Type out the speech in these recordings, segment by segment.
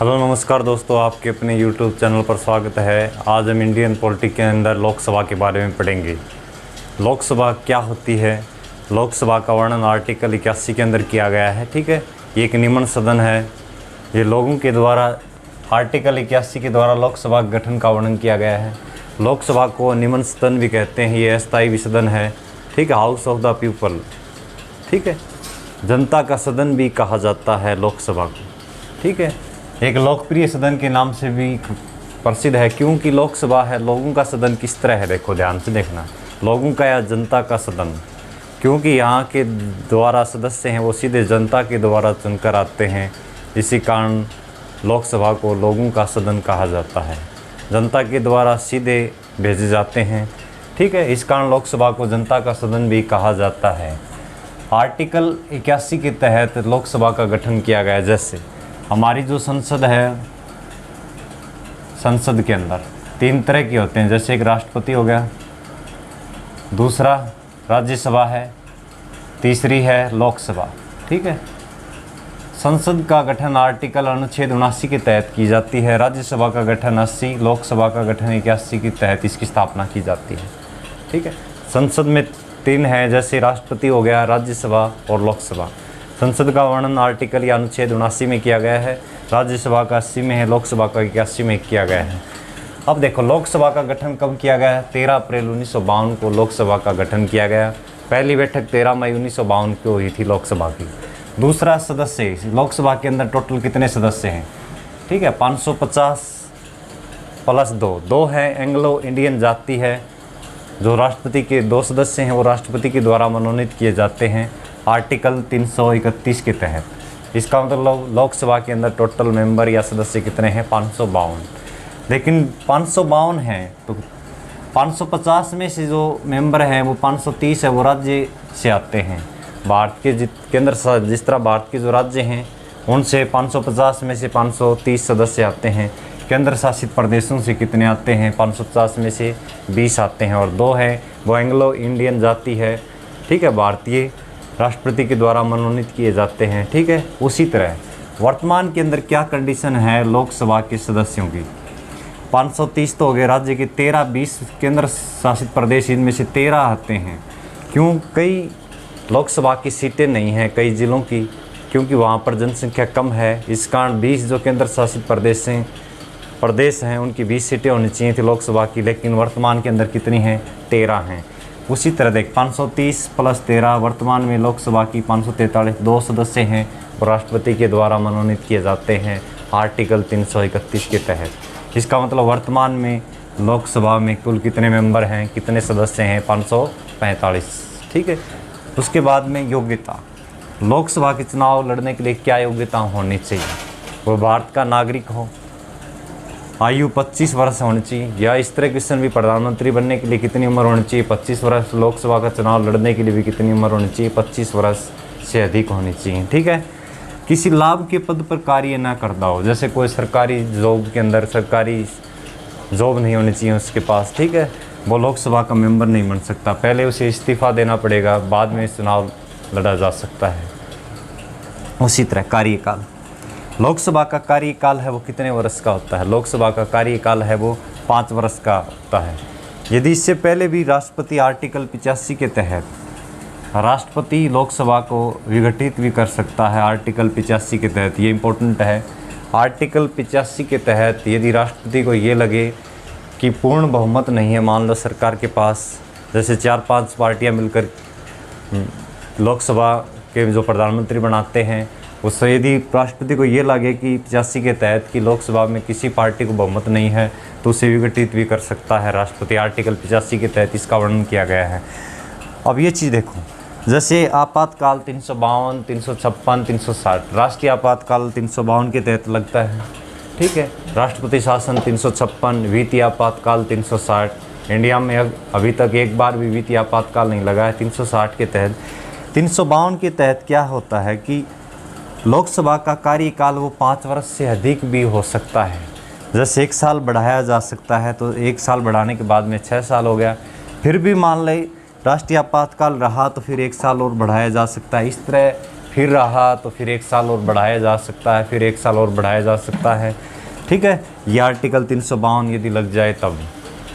Hello नमस्कार दोस्तों, आपके अपने YouTube चैनल पर स्वागत है। आज हम इंडियन पॉलिटिक्स के अंदर लोकसभा के बारे में पढ़ेंगे। लोकसभा क्या होती है, लोकसभा का वर्णन आर्टिकल 81 के अंदर किया गया है। ठीक है, ये एक निम्न सदन है। ये लोगों के द्वारा आर्टिकल 81 के द्वारा लोकसभा गठन का वर्णन किया गया है। लोकसभा को निम्न सदन भी कहते हैं। ये अस्थायी सदन है। ठीक है, हाउस ऑफ द पीपल। ठीक है, जनता का सदन भी कहा जाता है लोकसभा को। ठीक है, एक लोकप्रिय सदन के नाम से भी प्रसिद्ध है, क्योंकि लोकसभा है लोगों का सदन। किस तरह है, देखो ध्यान से देखना, लोगों का या जनता का सदन, क्योंकि यहाँ के द्वारा सदस्य हैं वो सीधे जनता के द्वारा चुनकर आते हैं। इसी कारण लोकसभा को लोगों का सदन कहा जाता है, जनता के द्वारा सीधे भेजे जाते हैं। ठीक है, इस कारण लोकसभा को जनता का सदन भी कहा जाता है। आर्टिकल 81 के तहत लोकसभा का गठन किया गया। जैसे हमारी जो संसद है, संसद के अंदर 3 तरह के होते हैं। जैसे एक राष्ट्रपति हो गया, दूसरा राज्यसभा है, तीसरी है लोकसभा। ठीक है, संसद का गठन आर्टिकल अनुच्छेद 79 के तहत की जाती है। राज्यसभा का गठन 80, लोकसभा का गठन 81 के तहत इसकी स्थापना की जाती है। ठीक है, संसद में 3 हैं, जैसे राष्ट्रपति हो गया, राज्यसभा और लोकसभा। संसद का वर्णन आर्टिकल या अनुच्छेद 79 में किया गया है। राज्यसभा का 80 में है, लोकसभा का 81 में किया गया है। अब देखो, लोकसभा का गठन कब किया गया है? 13 अप्रैल 1952 को लोकसभा का गठन किया गया। पहली बैठक 13 मई 1952 को हुई थी लोकसभा की। दूसरा, सदस्य लोकसभा के अंदर टोटल कितने सदस्य हैं? ठीक है, 550 प्लस 2 है। एंग्लो इंडियन जाति है। जो राष्ट्रपति के 2 सदस्य हैं वो राष्ट्रपति के द्वारा मनोनीत किए जाते हैं आर्टिकल 331 के तहत। इसका मतलब लोकसभा के अंदर टोटल मेंबर या सदस्य कितने हैं? 552। लेकिन 552 हैं तो 550 में से जो मेंबर हैं वो 530 है, वो राज्य से आते हैं। भारत के अंदर जिस तरह भारत के जो राज्य हैं उनसे 550 में से 530 सदस्य आते हैं। केंद्र शासित प्रदेशों से कितने आते हैं? 550 में से 20 आते हैं, और 2 हैं वो एंग्लो इंडियन जाति है। ठीक है, भारतीय राष्ट्रपति के द्वारा मनोनीत किए जाते हैं। ठीक है, उसी तरह वर्तमान के अंदर क्या कंडीशन है लोकसभा के सदस्यों की? 530 तो हो गए, राज्य के 13-20 केंद्र शासित प्रदेश, इनमें से 13 आते हैं। क्यों? कई लोकसभा की सीटें नहीं हैं कई ज़िलों की, क्योंकि वहाँ पर जनसंख्या कम है। इस कारण 20 जो केंद्र शासित प्रदेश हैं उनकी 20 सीटें होनी चाहिए थी लोकसभा की, लेकिन वर्तमान के अंदर कितनी हैं? 13 हैं। उसी तरह देख, 530 प्लस 13, वर्तमान में लोकसभा की 543 2 सदस्य हैं और राष्ट्रपति के द्वारा मनोनीत किए जाते हैं आर्टिकल 331 के तहत। इसका मतलब वर्तमान में लोकसभा में कुल कितने मेंबर हैं, कितने सदस्य हैं? 545। ठीक है, उसके बाद में योग्यता। लोकसभा के चुनाव लड़ने के लिए क्या योग्यता होनी चाहिए? वो भारत का नागरिक हो, आयु 25 वर्ष होनी चाहिए। या इस तरह क्वेश्चन भी, प्रधानमंत्री बनने के लिए कितनी उम्र होनी चाहिए? 25 वर्ष। लोकसभा का चुनाव लड़ने के लिए भी कितनी उम्र होनी चाहिए? 25 वर्ष से अधिक होनी चाहिए। ठीक है, किसी लाभ के पद पर कार्य ना करता हो, जैसे कोई सरकारी जॉब के अंदर सरकारी जॉब नहीं होनी चाहिए उसके पास। ठीक है, वो लोकसभा का मेंबर नहीं बन सकता। पहले उसे इस्तीफा देना पड़ेगा, बाद में चुनाव लड़ा जा सकता है। उसी तरह कार्यकाल, लोकसभा का कार्यकाल है वो कितने वर्ष का होता है? लोकसभा का कार्यकाल है वो 5 वर्ष का होता है। यदि इससे पहले भी राष्ट्रपति आर्टिकल 85 के तहत राष्ट्रपति लोकसभा को विघटित भी कर सकता है आर्टिकल 85 के तहत। ये इम्पोर्टेंट है। आर्टिकल 85 के तहत यदि राष्ट्रपति को ये लगे कि पूर्ण बहुमत नहीं है, मान लो सरकार के पास, जैसे 4-5 पार्टियां मिलकर लोकसभा के जो प्रधानमंत्री बनाते हैं, उससे यदि राष्ट्रपति को ये लगे कि 85 के तहत कि लोकसभा में किसी पार्टी को बहुमत नहीं है तो उसे विघटित भी कर सकता है राष्ट्रपति। आर्टिकल 85 के तहत इसका वर्णन किया गया है। अब ये चीज़ देखो, जैसे आपातकाल 352, 356, 360, राष्ट्रीय आपातकाल 352 के तहत लगता है। ठीक है, राष्ट्रपति शासन 356, वित्तीय आपातकाल 360। इंडिया में अभी तक एक बार भी वित्तीय आपातकाल नहीं लगा है। 360 के तहत, 352 के तहत क्या होता है कि लोकसभा का कार्यकाल वो 5 वर्ष से अधिक भी हो सकता है। जैसे 1 साल बढ़ाया जा सकता है, तो 1 साल बढ़ाने के बाद में 6 साल हो गया। फिर भी मान ले राष्ट्रीय आपातकाल रहा तो फिर 1 साल और बढ़ाया जा सकता है। इस तरह फिर रहा तो फिर 1 साल और बढ़ाया जा सकता है, फिर 1 साल और बढ़ाया जा सकता है। ठीक है, ये आर्टिकल 352 यदि लग जाए तब।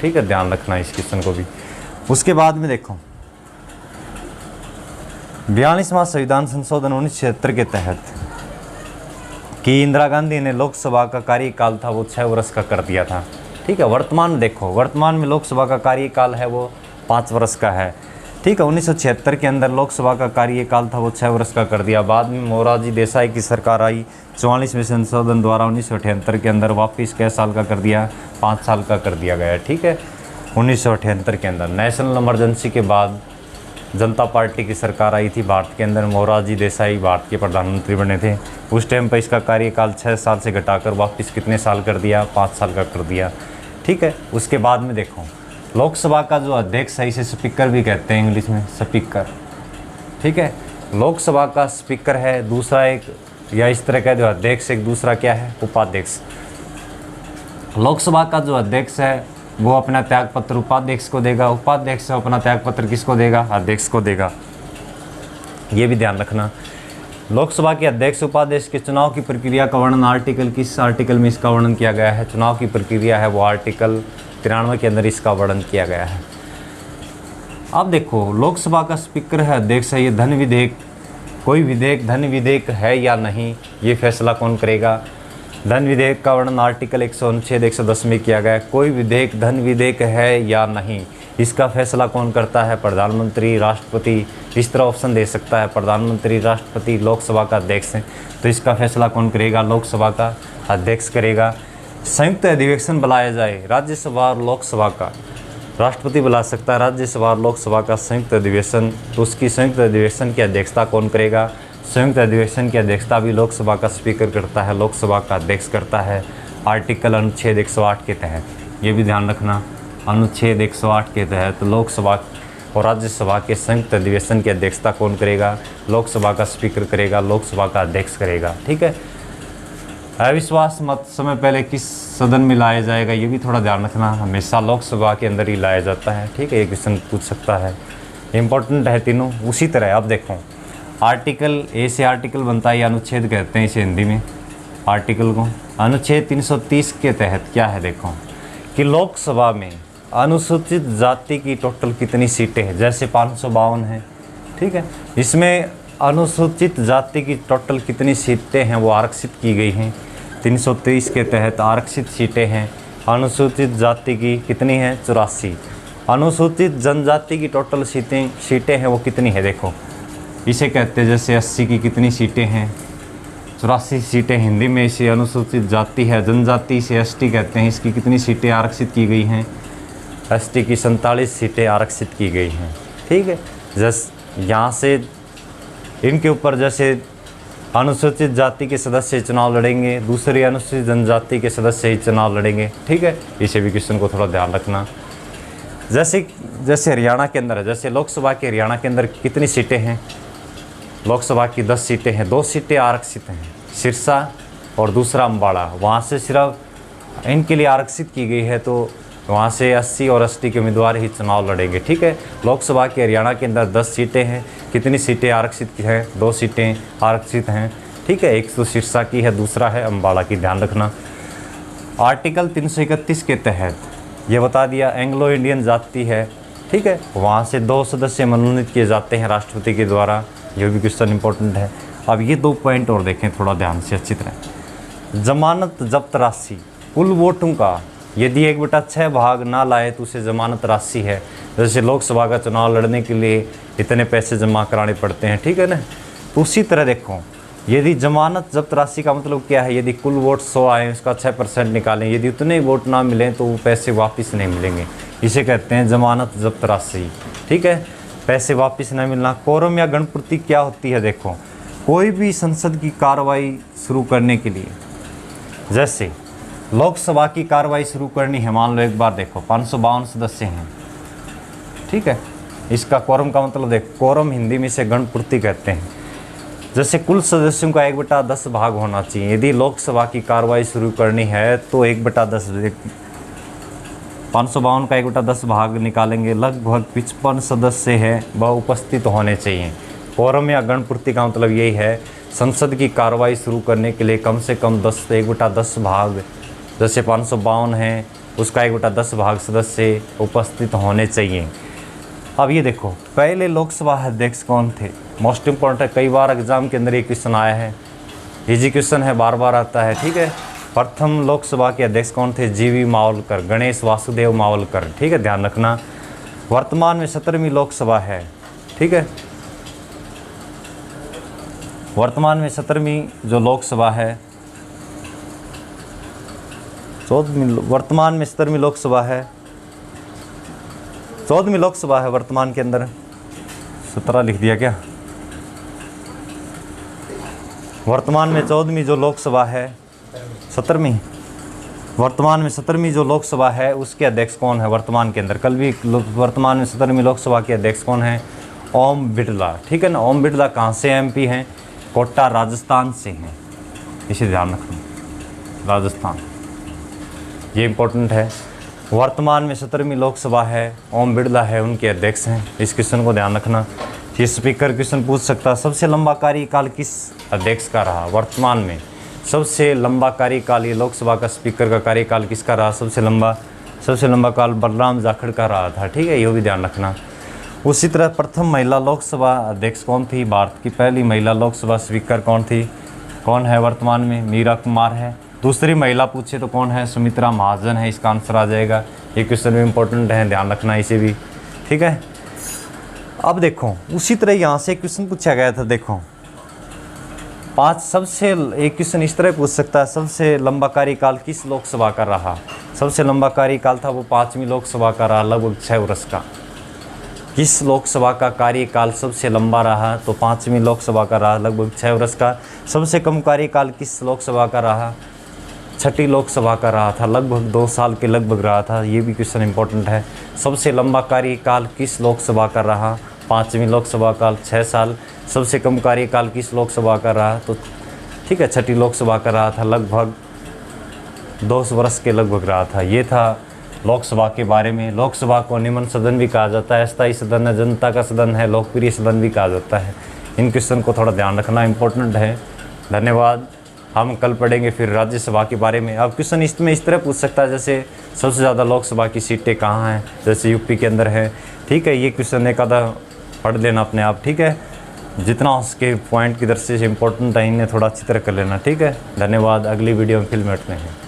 ठीक है, ध्यान रखना इस क्वेश्चन को भी। उसके बाद में देखो 42वां संविधान संशोधन 1976 के तहत कि इंदिरा गांधी ने लोकसभा का कार्यकाल था वो 6 वर्ष का कर दिया था। ठीक है, वर्तमान देखो, वर्तमान में लोकसभा का कार्यकाल है वो 5 वर्ष का है। ठीक है, 1976 के अंदर लोकसभा का कार्यकाल था वो 6 वर्ष का कर दिया। बाद में मोरारजी देसाई की सरकार आई, 44वें संशोधन द्वारा 1978 के अंदर वापस कै साल का कर दिया, 5 साल का कर दिया गया। ठीक है, 1978 के अंदर नेशनल इमरजेंसी के बाद जनता पार्टी की सरकार आई थी भारत के अंदर, मोरारजी देसाई भारत के प्रधानमंत्री बने थे। उस टाइम पर इसका कार्यकाल 6 साल से घटाकर वापस कितने साल कर दिया, 5 साल का कर दिया। ठीक है, उसके बाद में देखो लोकसभा का जो अध्यक्ष है इसे स्पीकर भी कहते हैं इंग्लिश में, स्पीकर। ठीक है, लोकसभा का स्पीकर है, दूसरा एक या इस तरह का जो अध्यक्ष, एक दूसरा क्या है, उपाध्यक्ष। लोकसभा का जो अध्यक्ष है वो अपना त्यागपत्र उपाध्यक्ष को देगा, उपाध्यक्ष अपना त्यागपत्र किसको देगा, अध्यक्ष को देगा। ये भी ध्यान रखना। लोकसभा के अध्यक्ष उपाध्यक्ष के चुनाव की प्रक्रिया का वर्णन आर्टिकल, किस आर्टिकल में इसका वर्णन किया गया है, चुनाव की प्रक्रिया है वो आर्टिकल 93 के अंदर इसका वर्णन किया गया है। अब देखो लोकसभा का स्पीकर है, अध्यक्ष है, ये धन विधेयक, कोई विधेयक धन विधेयक है या नहीं ये फैसला कौन करेगा। धन विधेयक का वर्णन आर्टिकल 109 110 में किया गया है। कोई विधेयक धन विधेयक है या नहीं इसका फैसला कौन करता है, प्रधानमंत्री, राष्ट्रपति। इस तरह ऑप्शन दे सकता है, प्रधानमंत्री, राष्ट्रपति, लोकसभा का अध्यक्ष है, तो इसका फैसला कौन करेगा, लोकसभा का अध्यक्ष करेगा। संयुक्त अधिवेशन बुलाया जाए, राज्यसभा और लोकसभा का राष्ट्रपति बुला सकता है, राज्यसभा और लोकसभा का संयुक्त अधिवेशन, तो उसकी संयुक्त अधिवेशन की अध्यक्षता कौन करेगा, संयुक्त अधिवेशन की अध्यक्षता भी लोकसभा का स्पीकर करता है, लोकसभा का अध्यक्ष करता है, आर्टिकल अनुच्छेद 108 के तहत। ये भी ध्यान रखना, अनुच्छेद 108 के तहत लोकसभा और राज्यसभा के संयुक्त अधिवेशन की अध्यक्षता कौन करेगा, लोकसभा का स्पीकर करेगा, लोकसभा का अध्यक्ष करेगा। ठीक है, अविश्वास मत समय पहले किस सदन में लाया जाएगा ये भी थोड़ा ध्यान रखना, हमेशा लोकसभा के अंदर ही लाया जाता है। ठीक है, ये क्वेश्चन पूछ सकता है, इंपॉर्टेंट है तीनों। उसी तरह अब देखो आर्टिकल ए से आर्टिकल बनता है, अनुच्छेद कहते हैं इसे हिंदी में आर्टिकल को। अनुच्छेद 330 के तहत क्या है देखो कि लोकसभा में अनुसूचित जाति की टोटल कितनी सीटें हैं, जैसे 552 हैं। ठीक है, इसमें अनुसूचित जाति की टोटल कितनी सीटें हैं वो आरक्षित की गई हैं। 330 के तहत आरक्षित सीटें हैं। अनुसूचित जाति की कितनी हैं, 84। अनुसूचित जनजाति की टोटल सीटें हैं वो कितनी है देखो, इसे कहते हैं जैसे 80 की कितनी सीटें हैं, 84 सीटें हिंदी में इसे अनुसूचित जाति है, जनजाति से एसटी कहते हैं, इसकी कितनी सीटें आरक्षित की गई हैं, एसटी की 47 सीटें आरक्षित की गई हैं। ठीक है, जैसे यहाँ से इनके ऊपर जैसे अनुसूचित जाति के सदस्य चुनाव लड़ेंगे, दूसरे अनुसूचित जनजाति के सदस्य ही चुनाव लड़ेंगे। ठीक है, इसे भी क्वेश्चन को थोड़ा ध्यान रखना। जैसे हरियाणा के अंदर है, जैसे लोकसभा के हरियाणा के अंदर कितनी सीटें हैं, लोकसभा की 10 सीटें हैं, 2 सीटें आरक्षित हैं, सिरसा और दूसरा अम्बाड़ा, वहाँ से सिर्फ इनके लिए आरक्षित की गई है, तो वहाँ से 80 और 80 के उम्मीदवार ही चुनाव लड़ेंगे। ठीक है, लोकसभा के हरियाणा के अंदर 10 सीटें हैं, कितनी सीटें आरक्षित हैं, 2 सीटें आरक्षित हैं। ठीक है, एक तो सिरसा की है, दूसरा है अम्बाड़ा की, ध्यान रखना। आर्टिकल 331 के तहत ये बता दिया एंग्लो इंडियन जाति है। ठीक है, वहाँ से 2 सदस्य मनोनीत किए जाते हैं राष्ट्रपति के द्वारा, ये भी क्वेश्चन इंपॉर्टेंट है। अब ये 2 पॉइंट और देखें थोड़ा ध्यान से अच्छी तरह। जमानत जब्त राशि, कुल वोटों का यदि 1/6 भाग ना लाए तो उसे जमानत राशि है। जैसे लोकसभा का चुनाव लड़ने के लिए इतने पैसे जमा कराने पड़ते हैं, ठीक है ना, तो उसी तरह देखो यदि जमानत जब्त राशि का मतलब क्या है, यदि कुल वोट 100 आए उसका 6% निकालें, यदि उतने वोट ना मिलें तो वो पैसे वापस नहीं मिलेंगे, इसे कहते हैं जमानत जब्त राशि। ठीक है, पैसे वापस नहीं मिलना। कोरम या गणपूर्ति क्या होती है देखो, कोई भी संसद की कार्रवाई शुरू करने के लिए, जैसे लोकसभा की कार्रवाई शुरू करनी है, मान लो एक बार देखो 552 सदस्य हैं। ठीक है, इसका कोरम का मतलब देखो, कोरम हिंदी में इसे गणपूर्ति कहते हैं। जैसे कुल सदस्यों का 1/10 भाग होना चाहिए, यदि लोकसभा की कार्रवाई शुरू करनी है तो 1/10, 552 का 1/10 भाग निकालेंगे, लगभग 55 सदस्य हैं वह उपस्थित होने चाहिए। कोरम या गणपूर्ति का मतलब यही है, संसद की कार्रवाई शुरू करने के लिए कम से कम 1/10 भाग, जैसे 552 है उसका 1/10 भाग सदस्य उपस्थित होने चाहिए। अब ये देखो, पहले लोकसभा अध्यक्ष कौन थे, मोस्ट इम्पोर्टेंट है, कई बार एग्जाम के अंदर ये क्वेश्चन आया है, इजी क्वेश्चन है, बार बार आता है, ठीक है। प्रथम लोकसभा के अध्यक्ष कौन थे, जीवी मावलकर, गणेश वासुदेव मावलकर, ठीक है, ध्यान रखना। वर्तमान में 17वीं लोकसभा है, ठीक है, वर्तमान में 17वीं जो लोकसभा है, 14वीं, वर्तमान में 17वीं लोकसभा है, 14वीं लोकसभा है वर्तमान के अंदर, 17 लिख दिया क्या, वर्तमान में 14वीं जो लोकसभा है, 17वीं, वर्तमान में 17वीं जो लोकसभा है उसके अध्यक्ष कौन है वर्तमान के अंदर, कल भी वर्तमान में 17वीं लोकसभा के अध्यक्ष कौन है, ओम बिरला, ठीक है ना। ओम बिरला कहाँ से एमपी हैं, कोटा राजस्थान से हैं, इसे ध्यान रखना, राजस्थान, ये इम्पोर्टेंट है। वर्तमान में 17वीं लोकसभा है, ओम बिरला है उनके अध्यक्ष हैं, इस क्वेश्चन को ध्यान रखना। ये स्पीकर क्वेश्चन पूछ सकता है, सबसे लंबा कार्यकाल किस अध्यक्ष का रहा, वर्तमान में सबसे लंबा कार्यकाल, ये लोकसभा का स्पीकर का कार्यकाल किसका रहा, सबसे लंबा काल बलराम जाखड़ का रहा था, ठीक है, ये भी ध्यान रखना। उसी तरह प्रथम महिला लोकसभा अध्यक्ष कौन थी, भारत की पहली महिला लोकसभा स्पीकर कौन थी, कौन है वर्तमान में, मीरा कुमार है। दूसरी महिला पूछे तो कौन है, सुमित्रा महाजन है, इसका आंसर आ जाएगा। ये क्वेश्चन भी इंपॉर्टेंट है, ध्यान रखना इसे भी, ठीक है। अब देखो उसी तरह यहाँ से क्वेश्चन पूछा गया था, देखो सबसे एक क्वेश्चन इस तरह पूछ सकता है, सबसे लंबा कार्यकाल किस लोकसभा का रहा, सबसे लंबा कार्यकाल था वो 5वीं लोकसभा का रहा, लगभग 6 वर्ष का। किस लोकसभा का कार्यकाल सबसे लंबा रहा, तो 5वीं लोकसभा का रहा, लगभग 6 वर्ष का। सबसे कम कार्यकाल किस लोकसभा का रहा, 6ठी लोकसभा का रहा था, लगभग 2 साल के लगभग रहा था, ये भी क्वेश्चन इंपॉर्टेंट है। सबसे लंबा कार्यकाल किस लोकसभा का रहा, 5वीं लोकसभा काल 6 साल। सबसे कम कार्यकाल किस लोकसभा का रहा, तो ठीक है 6ठी लोकसभा का रहा था, लगभग 2 वर्ष के लगभग रहा था। ये था लोकसभा के बारे में। लोकसभा को निम्न सदन भी कहा जाता है, अस्थायी सदन है, जनता का सदन है, लोकप्रिय सदन भी कहा जाता है। इन क्वेश्चन को थोड़ा ध्यान रखना इंपॉर्टेंट है। धन्यवाद। हम कल पढ़ेंगे फिर राज्यसभा के बारे में। अब क्वेश्चन इसमें इस तरह पूछ सकता है, जैसे सबसे ज़्यादा लोकसभा की सीटें कहाँ हैं, जैसे यूपी के अंदर है, ठीक है। ये क्वेश्चन एक आधा पढ़ लेना अपने आप, ठीक है। जितना उसके पॉइंट की दृष्टि से इंपॉर्टेंट है इन्हें थोड़ा अच्छी तरह कर लेना, ठीक है। धन्यवाद। अगली वीडियो में फिर मिलते हैं।